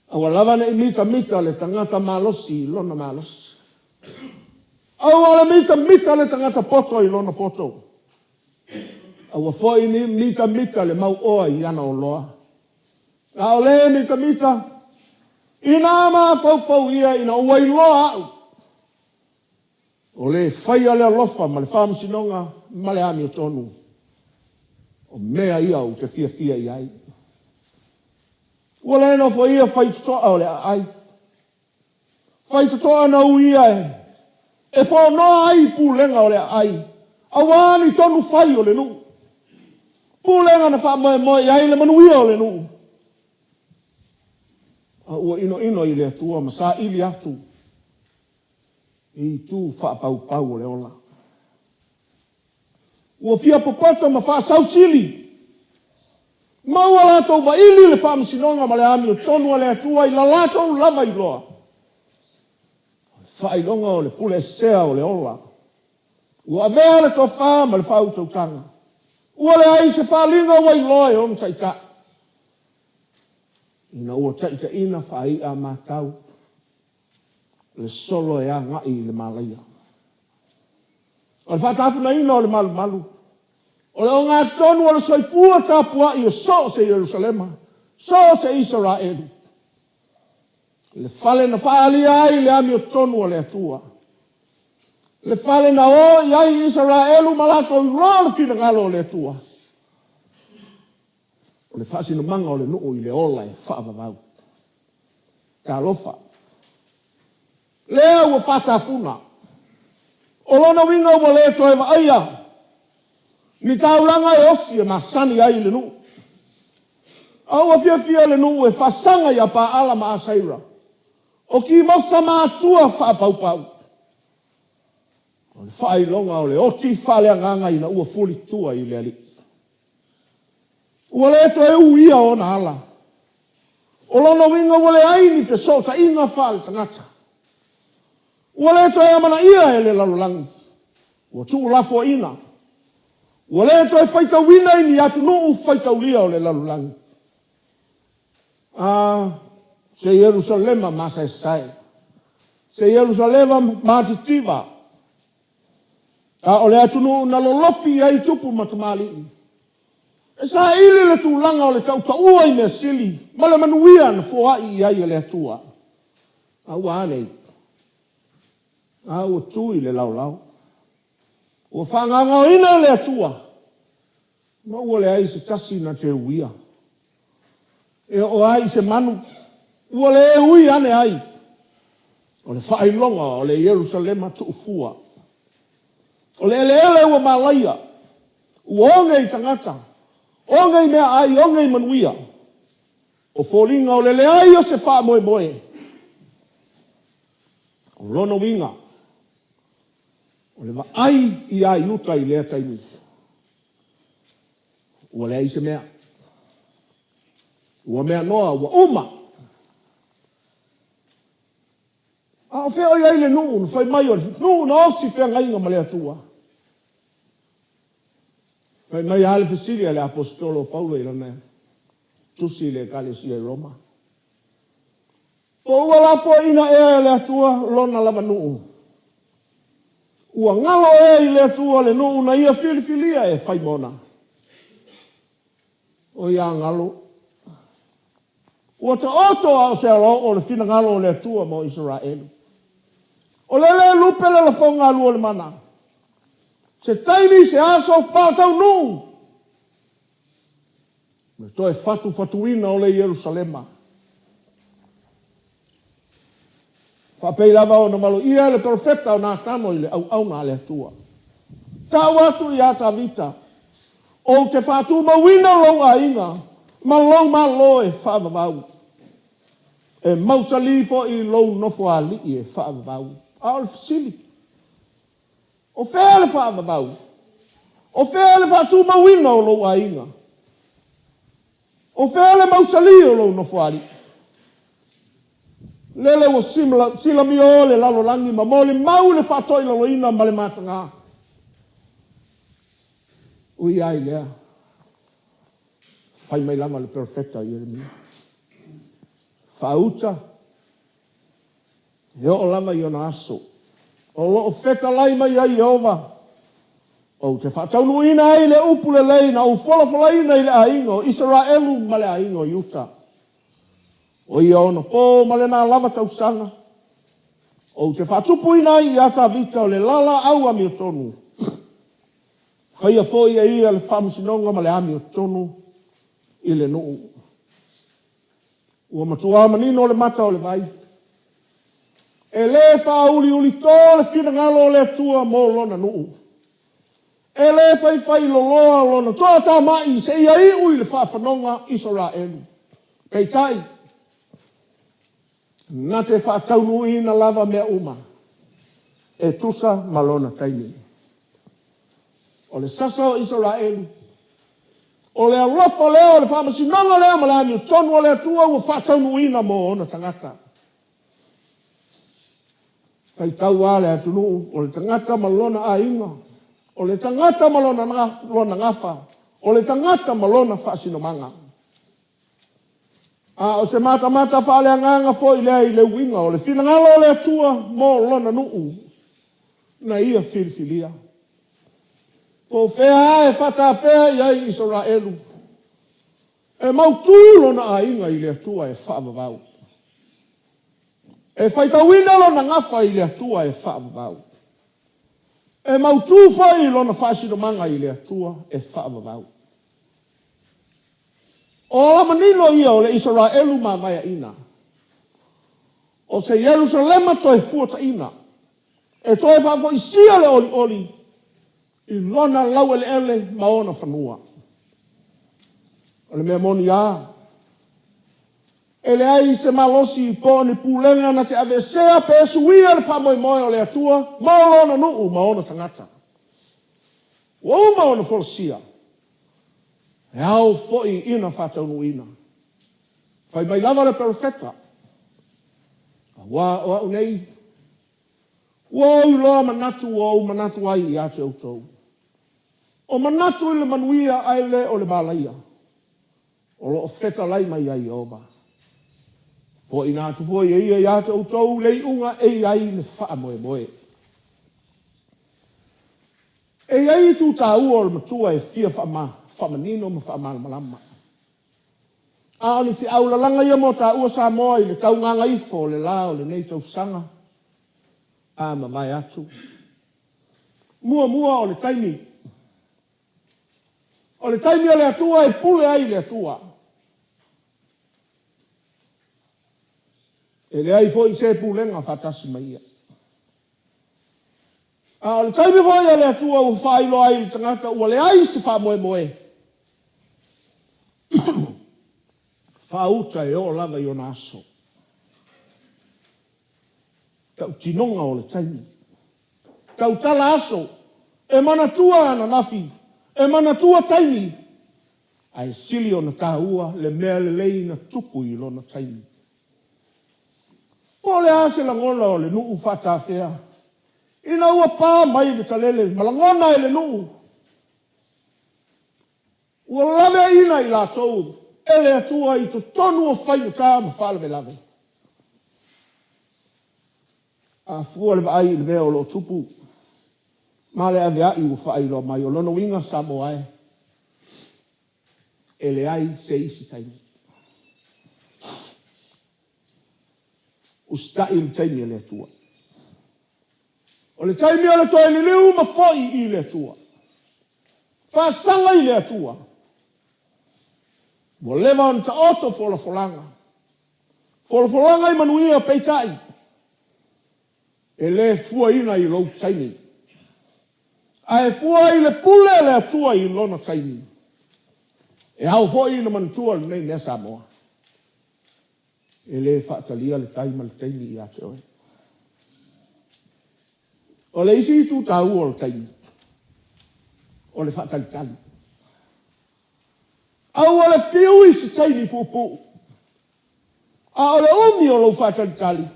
Awa lava ne mita le tangata malosi, lona malosi. Awa le mita le tangata poto i lona poto. Awa foi ni mita le mau oa i ana o loa. A o le mita. Ina ma fau ia ina ua i loa au. O le whai ale alofa ma le whamusinonga ma le ami o tonu. O mea ia o te fia i ai. Ua le no fo ia whai tutoa o le ai. Whai tutoa na u ia e. E fo noa ai pūlenga o le ai. Awani tonu whai o le nu. Pūlenga na wha moe i ai le manuia o le nu. A ua ino i le atua ma sa ili atu. I tu wha pau o le ola. Ua fia popota ma wha sausili. Maua lato wa ili le wha masinonga ma le ami o tonu a le atua i la lato lava i loa. Wha ilonga o le pule sea o le ola. Ua avea le to wha ma le wha utautanga. Ua le ai se wha linga wa i loa e on taita. Ina ua taita ina wha i a mātau. Le solo e a ngai le malaia. O le whatapuna ina o le malu. O le o ngā tonu o le soifua tāpua i o so se Jerusalema. So se Israel. Le whale na whaalia ai le ami o tonu o le atua. Le whale na o i ai Israelu malato i roa le whina ngalo o le atua. O le whaasina manga o le nuu i le ola e whaavavau. Ka lofa. Lea ua whatafuna. O lona winga ua lea toe wa aia. Ni taulanga e osi e masani ai le nuu. Aua fia le nuu e whasanga ia pa ala ma asaira. O ki mosa mātua whapaupau. O le whailonga o le oti whalea nganga ina ua fuli tua i le ali. Ua lea toe uia o na ala. O lona winga ua le aini fe sota inga whale tangata. Ua le toi amana ia e le lalolangi. Ua tuu lafo ina. Ua le toi whaita wina ini atu nuu whaita ulia o le lalolangi. Se Jerusalema masa e sai. Se Jerusalema matitiva. O le atu nuu na lolofi ai tupu matamali. E sa ili le tūlanga o le tautaua i mea sili. Ma le manuia na fua i ai e le atua. Ua anei. Ua tui le lau. Ua whanganga ina le atua. Ma ua le ai se tasi na te uia. E o ai se manu. Ua le ui ane ai. O le whailonga o le Jerusalema tuufua. O le ele ua malaia. Ua onge i tangata. Onge i mea ai, onge i manuia. O fōringa o le ai o se wha moe moe. O lono winga. O le ai i ai luta i lea taimi. Ua le ai se mea. Ua mea noa, ua uma. A o whea oi ai le nuu, na whai mai o nuu na osi whea ngainga ma le atua. Whai mai a le Pisilia le apostolo Paula i lana. Tusi le Ekalesia Roma. O ua la po ina e le atua lona lava nuu. Ua ngalo e i le atua le nuu na ia filifilia e whai mona. O ia ngalo. Ua ta oto au se alo o le fina ngalo o le atua mo Israelu. O le lupe le la fonga alu o le mana. Se taimi se aso whātau nuu. Me toi fatuina o le Jerusalema. Whapei lava o na malo ia le profeta o nā tamo i le au ngā le atua. Tau atu i ata vita. O te whātu mawina longa inga. Ma long ma loe whaavavau. E mausali fo i lou nofo a li e whaavavau. A ole fasili. O whea le whaavavau. O whea le whātu mawina o lou a inga. O whea le mausali o lou nofo a li. Lele o sila mi o le lalo langi ma mo le mau le whātoi lalo ina ma le matanga. Ui ai lea. Fai mai lama le perfecta i Jeremia. Whauta. E o lama i ona aso. O lo feta lai mai ai Jehova. O te whataunu ina ai le upu le leina. O wholofola ina i le aingo. Israelu ma le aingo Utah. O ia ona po ma le nā lava tausanga. O te whatupu ina ai i ata vita o le lala au ami o tonu. Whaia fo ia ia le whamusinonga ma le ami o tonu. I le nuu. Ua matua manino o le mata o le vai. E le whauli uli tō le whina ngalo o le atua mō lona nuu. E le whai loloa lona tō tā mai se ia i ui le whawhanonga Israelu. Kei tai. Nā te whataunu ina lava mea uma. E tusa malona taimi. O le sasa o Israelu. O le alofa leo le whamasinonga leo malani o tonu o le atua ua whataunu ina mō ona tangata. Kai tau a le atunu o le tangata malona a inga. O le tangata malona ngafa. O le tangata malona whaasinomanga. A o se mata whaale anganga fo i lea i le winga. O le whinangalo o le atua mō lona nuu. Na ia filifilia. O whea e whata whea i ai Israelu. E mautūlo na a inga i le atua e whaavavau. E whaitawina lo na ngafa i le atua e whaavavau. E mautū whai lo na whaasinomanga i le atua e whaavavau. O la manino ia o le Israelu ma vaya ina. O se Jerusalema toi fuata ina. E toi whaafo i sia le oli oli. I lona lau ele maona whanua. O le mea moni a. Ele ai se malosi i pōni pūlenga na te avesea pe suia le whamoimoe o le atua. Maolona nuu maona tangata. Wau maona folosia. E au foi ina whataunu ina. Whai mai lava le perfecta. Wa unei. Wau loa manatu wau manatu ai i ate autou. O manatu i le manuia aile o le balaia. O lo feta lai mai ai oba. Fo ina tu fo ia i ate autou lei unga e ai le wha moe moe. E ai tu ta ua o le matua e fia whamanino ma whamalama. A ni fi aula langa ia mo ta ua Samoa i le tau nganga ifo le lao le nei tau sanga. A ma mai atu. mua o le taimi. O le taimi o le atua e pule ai le atua. E le ai foi se pulenga fatasi mai ia. A le taimi foi o le atua o whailo ai le tangata ua le ai se wha moe. Whauta e o lava i o naso. Kau tinonga o le taimi. Kau tala aso. E manatua ana nafi. E manatua taimi. Ai sili o na tahua le mea le lei na tupu i lo na taimi. O le ase la ngona o le nuu fata fea. Ina ua pā mai le kalele. Malangona e le nuu. Ua lave ina i la tou. Ele atua i to tonu o whai o tā ma whalawe lave. A fua le vai le vea o lo tupu. Ma le ave ai u whai lo mai o lono winga Samoa e. Ele ai se isi taimi. Usta i le taimi le atua. O le taimi o le toi li liu ma foi i le atua. Whasanga i le atua. Mo leva on ta oto folanga. Folanga i manuia peitai. E le fua ina i lo taimi. A e fua i le pule le atua i lona taimi. E hau foi ina mantua le nei nesa moa. E le whaatalia le taima le taimi i ate oe. O le isi i tu tau o le taimi. O le whaatalitali. Au o le fiu i se taimi pupu. A o le umi o lo whaatalitali.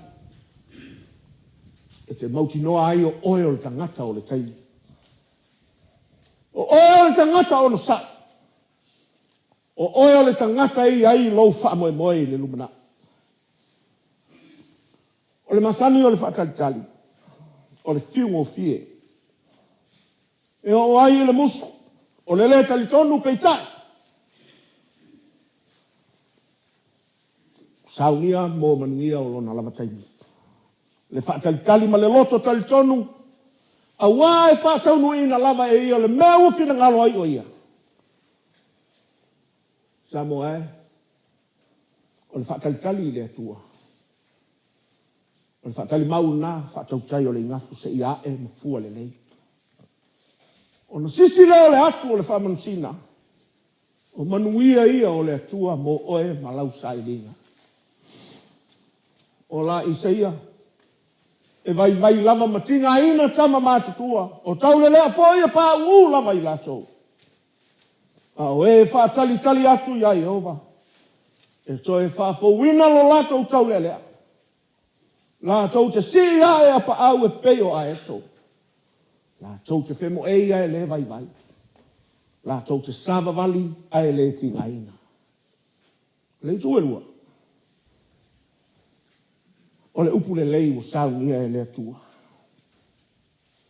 E te mauti noa ai o oe o le tangata o le taimi. O oe o le tangata o no sa. O oe o le tangata i ai lo wha moe le lumana. O le masani o le whaatalitali. O le fiu o fie. E o ai le musu. O le le talitonu peitai. Saunia mo manuia o lona lava taimi. Le whaatalitali ma le loto talitonu. A wā e whaataunu ina lava e ia le mea uwhina ngalo ai o ia. Samoa e. O le whaatalitali i le atua. O le whaatali mau nā whaatautai o le ingafu se ia e mafua le nei. O na sisi leo le atu o le whamanusina. O manuia ia o le atua mo oe malau sailinga. O la Isaia. E vai lava matinga ina tama mātutua. O tau le lea fōia pā uu lava i latou. A o e whaatalitali atu ia Jehova. E to e whaafowina lo latou tau le lea. Latou te si ia e apa au e peo a eto. Latou te whemo e ia e le vai. Latou te sava vali a e le tinga ina. Le tu e lua. O le upu le lei o saunia e le atua.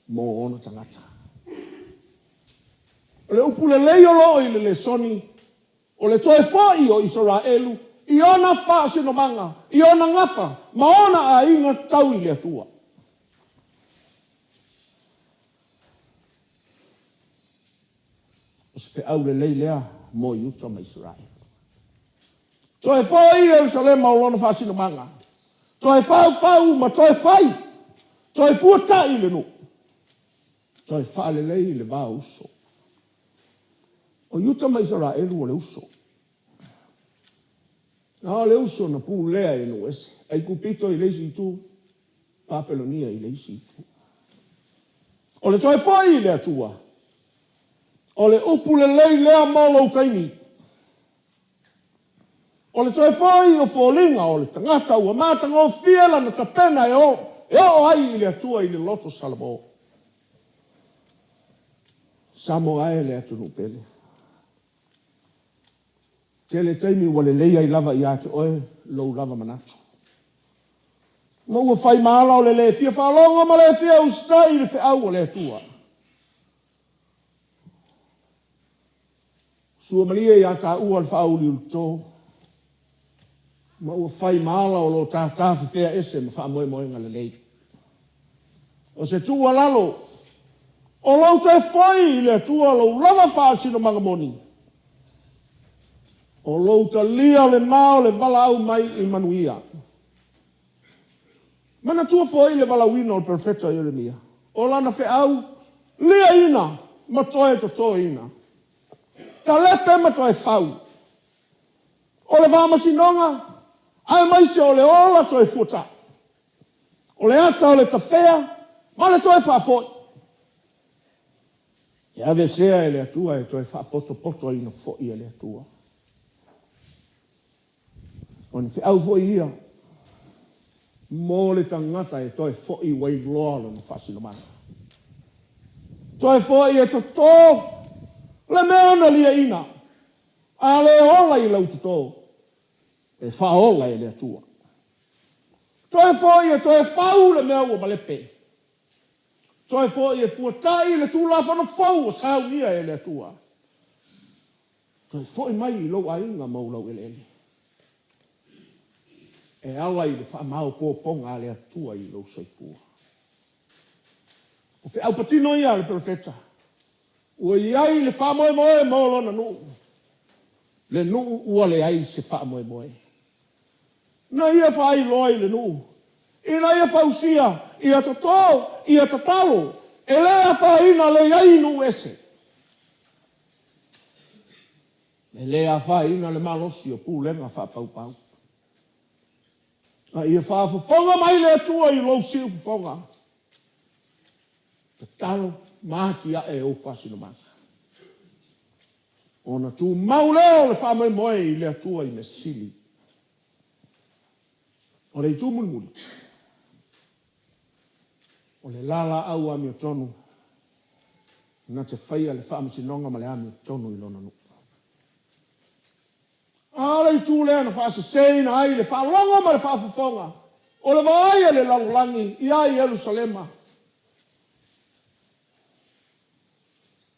Mo ona tangata. O le upu le lei o loo i le soni. O le toe fōi o Israelu. I ona whaasino manga. I ona ngapa. Ma ona a inga tau i le atua. O se fe au le lei lea mo i uta ma Israel. Toe fōi i Jerusalem o lona whaasino manga. Toi fau, ma toi fai. Toi fuata i le no. Toi fale lei le va uso. O yuta mai Israelu o le uso. Na le uso na pu lea e no ese. Ai kupito i leisi tu. Papelonia i leisi tu. O le toi fai le atua. O le upu le lei lea molo taimi. O le toe fai o fōlinga o le tangata ua mātanga o fiela na tapena e o ai i le atua i le loto salamo. Samoa e le atu nupele. Te le taimi ua le leia i lava i ate oe lou lava manatu. Ma ua fai maala o le fia whalonga ma le fia ustai le whiau o le atua. Sua malia i ata ua le whau li ulto. Ma ua fai maala o lo tātāwhi whea ese ma wha moe ngale lei. O se tua lalo, O lau te whai le tua lau lava whaasino mangamoni. O lau te lia le mao le wala au mai I manuia. Mana tua whai le wala wina o le profeta Yeremia. O lana whe au, lia ina, matoe to to ina. Ka lepe matoe whau. O le whamasinonga, ai mai se o le ola toe futa. O le ata o le tawhea, ma le toe whafoi. E ave sea e le atua e toe whapoto poto ina foi e le atua. O ni whi au foi ia, mō le tangata e toi foi wai loa lo na whasino mana. Toi foi e to le mea na lia ina, a le ola I lau to e whaola e le atua. Toi foi e toi whau le mea ua malepe. Toi foi e fuatai le tūla whana whau o Sauniga e le atua. Toi foi mai I lau ainga maulau e lele. E ala I le whamau pōponga le atua I lau soifua. O whi au patino ia le profeta. Ua iai le whamoe maolona nuu. Le nuu ua le ai se whamoe. Na ia whai loi le nuu. Ina ia whausia, ia tato, ia tatalo. E lea whaina le iai nu ese. E lea whaina le malosi o pūlenga whapaupau. A ia whafufonga mai le atua I lau siu fufonga. Tatalo, mātia e o whasino masa. Ona tu mauleo le whamoe I le atua I me sili. O le I tu muni. O le lala au ami o tonu. Na te whaia le whaamasinonga ma le ami o tonu I lona nu. A le I tu lea na whaase seina ai le whaalonga ma le whaafufonga. O le vaia le lalulangi I ai Jerusalema.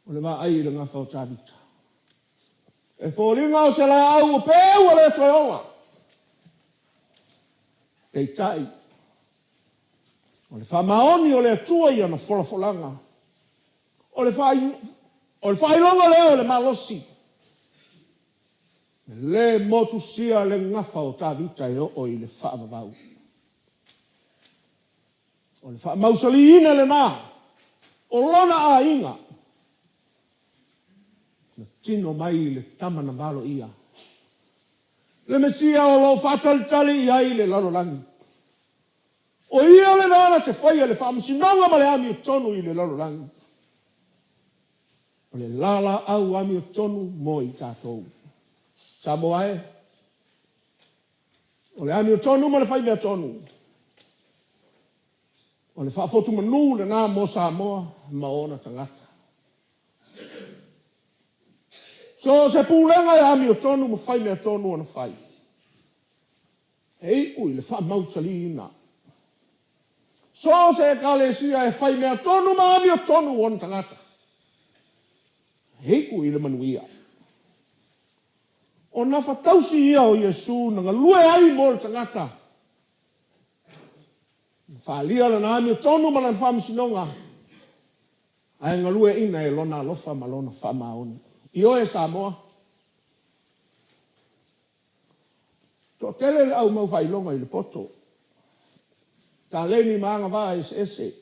O le vaai le ngafa o tāvita. E fōringa o se la au o pēu o le toionga. Kei tai. O le whamaoni o le atua I ana wholafolanga. O le whailonga leo o le malosi. Le motusia le ngafa o tāvita e o I le whaamavau. O le whaamausali ina le mā. O lona a inga. Na tino mai le tamana malo ia. Le mesia o lo whatalitali I ai le lalolangi. O ia le nana te whaia le whaamasinonga ma le ami o tonu I le lalolangi. O le lala au ami o tonu mo I tātou. Samoa e. O le ami o tonu ma le whai mea tonu. O le whaafotu manu le nā mo Samoa ma ona tangata. So se pūlenga e ami o tonu ma whai mea tonu ana whai. Hei ui le whaamausali ina. So se Ekalesia e whai mea tonu ma ami o tonu ona tangata. Hei ui le manuia. O na whatausi ia o Iesu na ngalue ai mo le tangata. Whaalia le na ami o tonu ma le whaamasinonga. Ai ngalue ina e lona alofa ma lona whaamaoni. Io e Samoa. To tele le au mau whailonga I le poto. Ta leni maanga waa ese.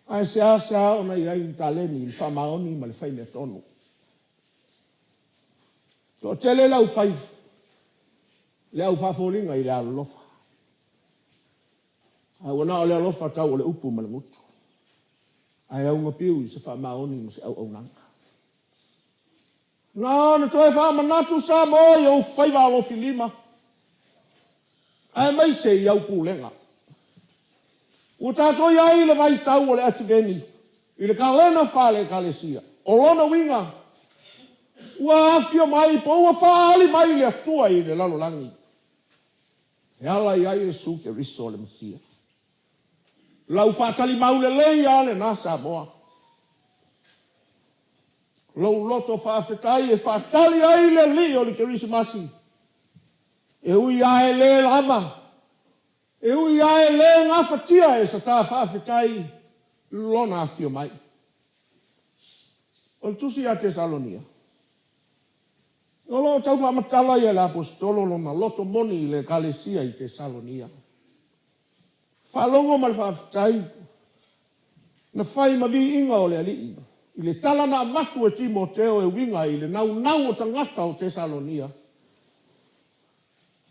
Ai se asa ona I ai ta leni I whamaoni ma le whai mea tonu. To tele le au whai. Le au whafolinga I le alofa. Ai wana o le alofa tau o le upu ma le ngutu. Ai au ngapiu I se whamaoni ma se au nanga. Nā, na toi whaamanatu Samoa I au whaiwa alofi lima. Ai mai se I au pūlenga. Ua tātou I ai le vai tau o le ativeni. I le kalena whale Ekalesia. O lona winga. Ua afio mai po ua whaali mai le atua I le lalolangi. E ala I ai e su ke riso le masia. Lau whaatali maule lei ale nā Samoa. Lau loto whaafetai e whaatali ai le li o li kerisimasi. E ui ae le lama. E ui ae le ngā whatia e sa tā whaafetai lona afio mai. O le tusi a Tesalonia. O lo tau whamatala ia le apostolo lona loto moni i le Ekalesia i Tesalonia. Whalongo mal whaafitai. Na whai mavi inga o le alii. I le talana matu e Timoteo e winga i le nau o tangata o Tesalonia.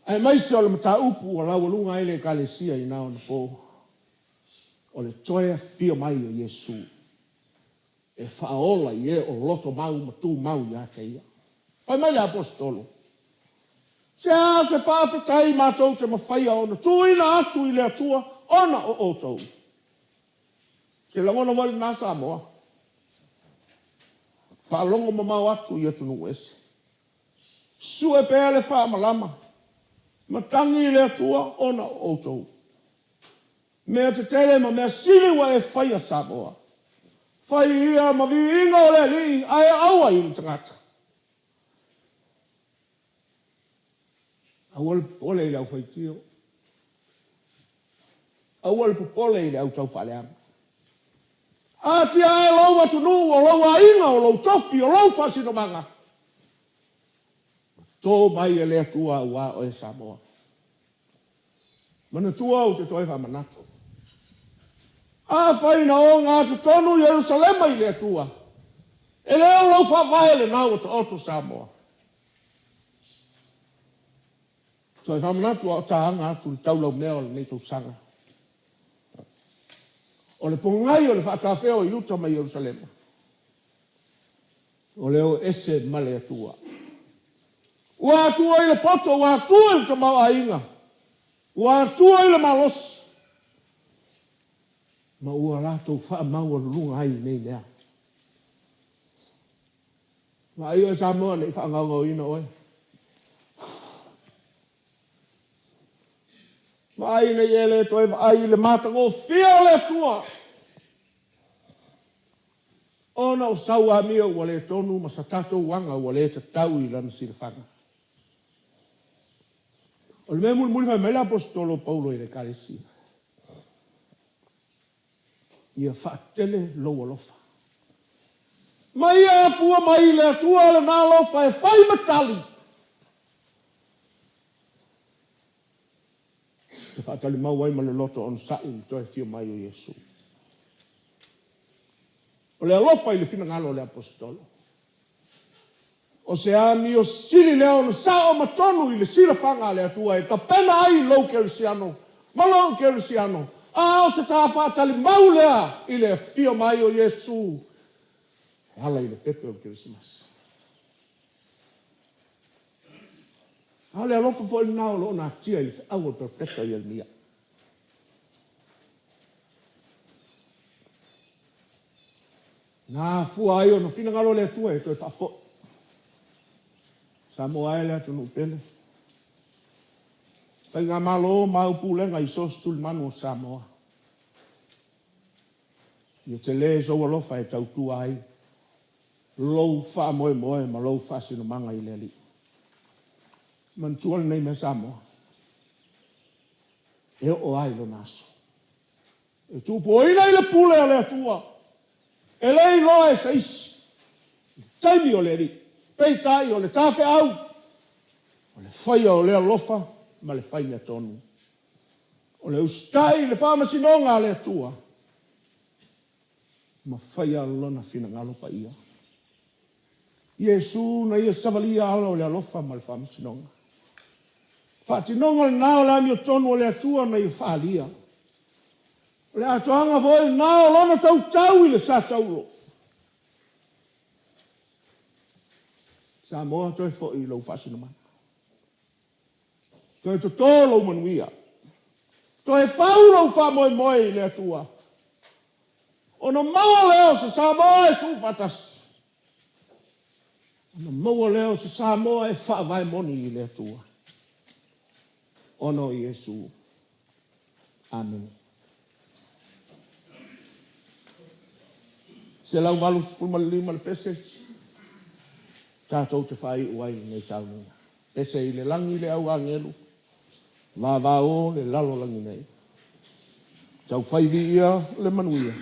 Ai maise o le mata upu o lau lunga i le Ekalesia i nao na po. O le toea fia mai o Yesu. E whaola i e o loto mau matu mau i ake ia. Pai mai le apostolo. Se whaafitai mātou te mawhaia ona tuina atu i le atua ona o outou. Se langona wali nā Samoa. Whalongo mamau atu i atu Uelese. Sue pēa le whaamalama. Matangi i le atua ona o outou. Mea te tele ma mea siliwa e whaia Samoa. Whai ia ma vi inga o le li ai aua i le tangata. Awal pole i le au whaitio. Awal pole i le au tau whaleanga. A tia e lau atunu o lau a inga o lau tofi o lau whasino manga. Tō mai e lea tua ua o e Samoa. Mana tua o te toi whamanato. A whaina o ngā te tonu Jerusalema i lea tua. E lea lau whawai le nau o te oto Samoa. Toi whamanato o taanga atu le taulau mea o le nei tau sanga. O le pongai o le whaatawheo i uta mai Jerusalema. O leo ese male atua. Ua atua i le poto, ua atua i le tamau a inga. Ua atua i le malos. Ma ua lato wha mau o lunga ai nei lea. Ma ai o Samoa nei wha ngau ina oi. Ma ai nei ele toi ai le matango fia le tua. Ona o saua mia ua le tonu ma sa tatou wanga ua le te tau i lana silafanga. O le mea muli fai mai le apostolo Paula i le Ekalesia. Ia whaatele loa lofa. Ma ia afua mai le atua le nā lofa e whai matali. Te whaatali mau ai ma le loto on sai i toi fio mai o Yesu. O le alofa i le fina ngalo le apostolo. O se ami o sili leo na sao matonu i le sila whanga le atua e ta pena ai lau kerisiano. Ma lau kerisiano. A o se tā whaatali mau lea i le fio mai o Yesu. E hala i le pepe o Christmas. A le alofa po i nao lo na tia i le awa perfecta i el mia. Nā fua ai o no fina ngalo le atua e toi whafo. Samoa e le atu no pele. Pai ngā malo mau pūlenga i sos tuli manu o Samoa. Ia te le so alofa e tautua ai. Lou wha moe ma lou wha sino manga i le li. Man tuan nei me Samoa. E o ai lo naso. E tupo ina i le pule a le atua. E lei loa e seisi. Taimi o le ri. Peitai o le tafe au. O le whaia o le alofa, ma le whaia tonu. O le ustai, le whamasinonga le atua. Ma whaia lona fina ngalo pa ia. Iesu na ia savalia ala o le alofa ma le whamasinonga. Whatinonga le nao le ami o tonu o le atua na ia whaalia. Le atoanga voi nao lona tau i le sa taulo. Samoa toi fo i lau whasina mana. Toi to tōlo manuia. Toi whau lau wha moimoi i le atua. Ona maua leo se Samoa e tu fatas. Ona maua leo se Samoa e wha vai moni i le atua. Ono i Yesu. Amen. Se lau malu pulma lima le pese. Tātou te whai uai nei taunga. Pese i le langi le au angelu. Vā o le lalo langi nei. Tau whai vi ia le manuia.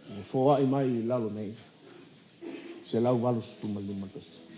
Le fōa i mai i lalo nei. Se lau walu stuma lima pesa.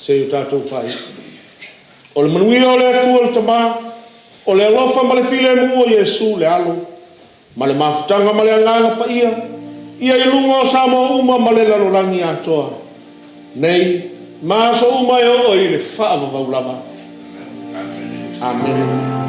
Se yu tātou whai. O le manuia o le atua le tamā, o le alofa ma le file mua Iesu le alo, ma le mafutanga ma le anganga pa ia i lunga o Samoa uma ma le lalolangi atoa. Nei, maaso uma e o i le whaavavaulava. Amen.